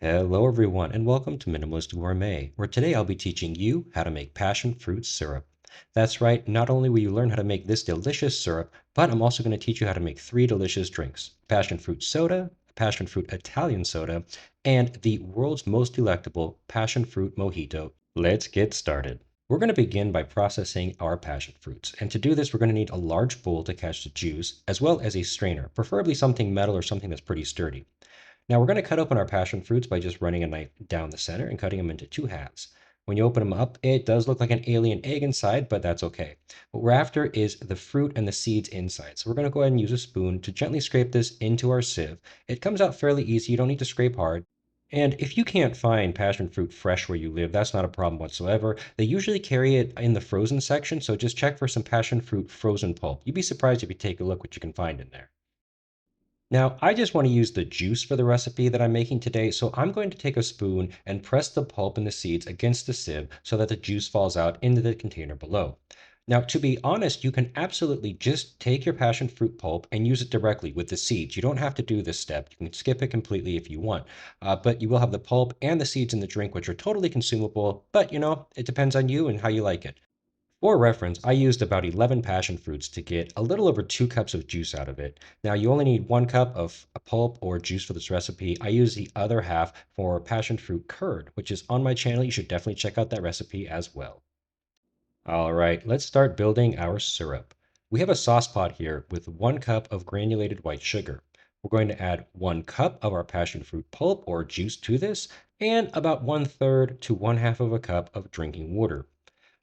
Hello everyone and welcome to Minimalist Gourmet, where today I'll be teaching you how to make passion fruit syrup. That's right, not only will you learn how to make this delicious syrup, but I'm also going to teach you how to make three delicious drinks: passion fruit soda, passion fruit Italian soda, and the world's most delectable passion fruit mojito. Let's get started. We're going to begin by processing our passion fruits. And to do this, we're going to need a large bowl to catch the juice, as well as a strainer, preferably something metal or something that's pretty sturdy. Now we're going to cut open our passion fruits by just running a knife down the center and cutting them into two halves. When you open them up, it does look like an alien egg inside, but that's okay. What we're after is the fruit and the seeds inside. So we're going to go ahead and use a spoon to gently scrape this into our sieve. It comes out fairly easy. You don't need to scrape hard. And if you can't find passion fruit fresh where you live, that's not a problem whatsoever. They usually carry it in the frozen section, so just check for some passion fruit frozen pulp. You'd be surprised if you take a look what you can find in there. Now, I just want to use the juice for the recipe that I'm making today, so I'm going to take a spoon and press the pulp and the seeds against the sieve so that the juice falls out into the container below. Now, to be honest, you can absolutely just take your passion fruit pulp and use it directly with the seeds. You don't have to do this step. You can skip it completely if you want. But you will have the pulp and the seeds in the drink, which are totally consumable, but it depends on you and how you like it. For reference, I used about 11 passion fruits to get a little over 2 cups of juice out of it. Now, you only need 1 cup of a pulp or juice for this recipe. I use the other half for passion fruit curd, which is on my channel. You should definitely check out that recipe as well. All right, let's start building our syrup. We have a sauce pot here with 1 cup of granulated white sugar. We're going to add 1 cup of our passion fruit pulp or juice to this, and about 1/3 to 1/2 of a cup of drinking water.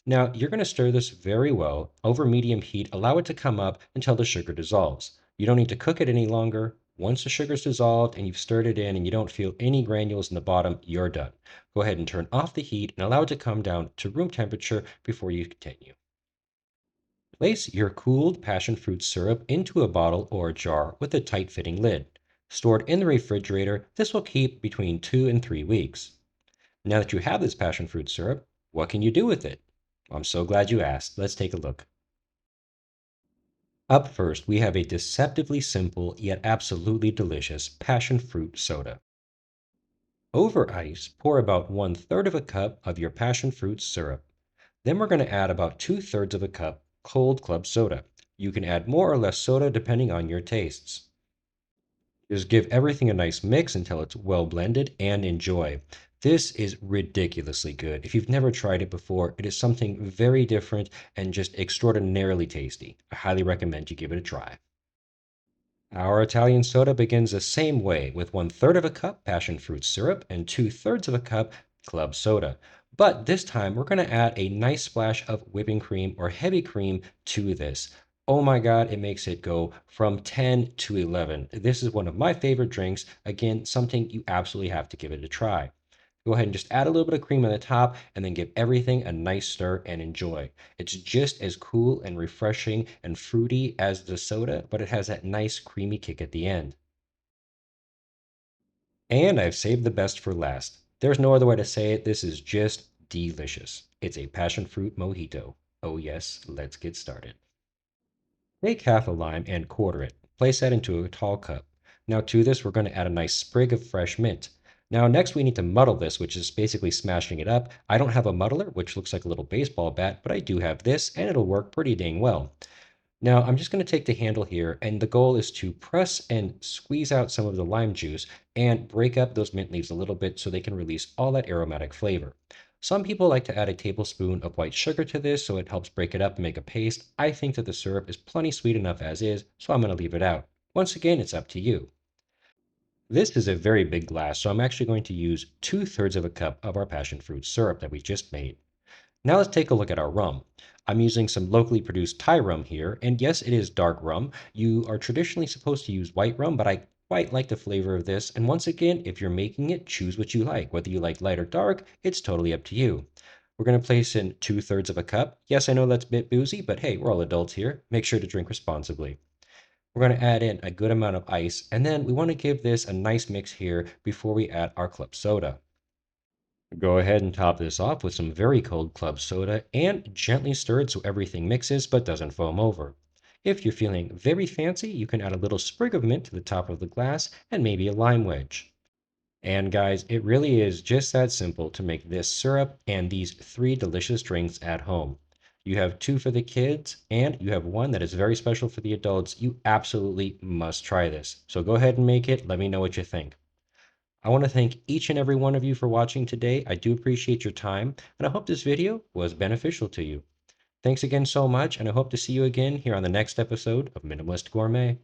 Now, you're going to stir this very well over medium heat. Allow it to come up until the sugar dissolves. You don't need to cook it any longer. Once the sugar's dissolved and you've stirred it in and you don't feel any granules in the bottom, you're done. Go ahead and turn off the heat and allow it to come down to room temperature before you continue. Place your cooled passion fruit syrup into a bottle or a jar with a tight-fitting lid. Stored in the refrigerator, this will keep between 2 and 3 weeks. Now that you have this passion fruit syrup, what can you do with it? I'm so glad you asked. Let's take a look. Up first, we have a deceptively simple yet absolutely delicious passion fruit soda. Over ice, pour about 1/3 of a cup of your passion fruit syrup. Then we're going to add about 2/3 of a cup cold club soda. You can add more or less soda depending on your tastes. Just give everything a nice mix until it's well blended and enjoy. This is ridiculously good. If you've never tried it before, it is something very different and just extraordinarily tasty. I highly recommend you give it a try. Our Italian soda begins the same way with 1/3 of a cup passion fruit syrup and 2/3 of a cup club soda. But this time we're going to add a nice splash of whipping cream or heavy cream to this. Oh my God, it makes it go from 10 to 11. This is one of my favorite drinks. Again, something you absolutely have to give it a try. Go ahead and just add a little bit of cream on the top and then give everything a nice stir and enjoy. It's just as cool and refreshing and fruity as the soda, but it has that nice creamy kick at the end. And I've saved the best for last. There's no other way to say it. This is just delicious. It's a passion fruit mojito. Oh yes, let's get started. Take half a lime and quarter it. Place that into a tall cup. Now to this, we're going to add a nice sprig of fresh mint. Now next we need to muddle this, which is basically smashing it up. I don't have a muddler, which looks like a little baseball bat, but I do have this, and it'll work pretty dang well. Now I'm just going to take the handle here, and the goal is to press and squeeze out some of the lime juice and break up those mint leaves a little bit so they can release all that aromatic flavor. Some people like to add a tablespoon of white sugar to this so it helps break it up and make a paste. I think that the syrup is plenty sweet enough as is, so I'm going to leave it out. Once again, it's up to you. This is a very big glass, so I'm actually going to use 2/3 of a cup of our passion fruit syrup that we just made. Now let's take a look at our rum. I'm using some locally produced Thai rum here, and yes, it is dark rum. You are traditionally supposed to use white rum, but I quite like the flavor of this. And once again, if you're making it, choose what you like. Whether you like light or dark, it's totally up to you. We're going to place in 2/3 of a cup. Yes, I know that's a bit boozy, but hey, we're all adults here. Make sure to drink responsibly. We're going to add in a good amount of ice, and then we want to give this a nice mix here before we add our club soda. Go ahead and top this off with some very cold club soda and gently stir it so everything mixes but doesn't foam over. If you're feeling very fancy, you can add a little sprig of mint to the top of the glass and maybe a lime wedge. And guys, it really is just that simple to make this syrup and these three delicious drinks at home. You have two for the kids, and you have one that is very special for the adults. You absolutely must try this. So go ahead and make it. Let me know what you think. I want to thank each and every one of you for watching today. I do appreciate your time, and I hope this video was beneficial to you. Thanks again so much, and I hope to see you again here on the next episode of Minimalist Gourmet.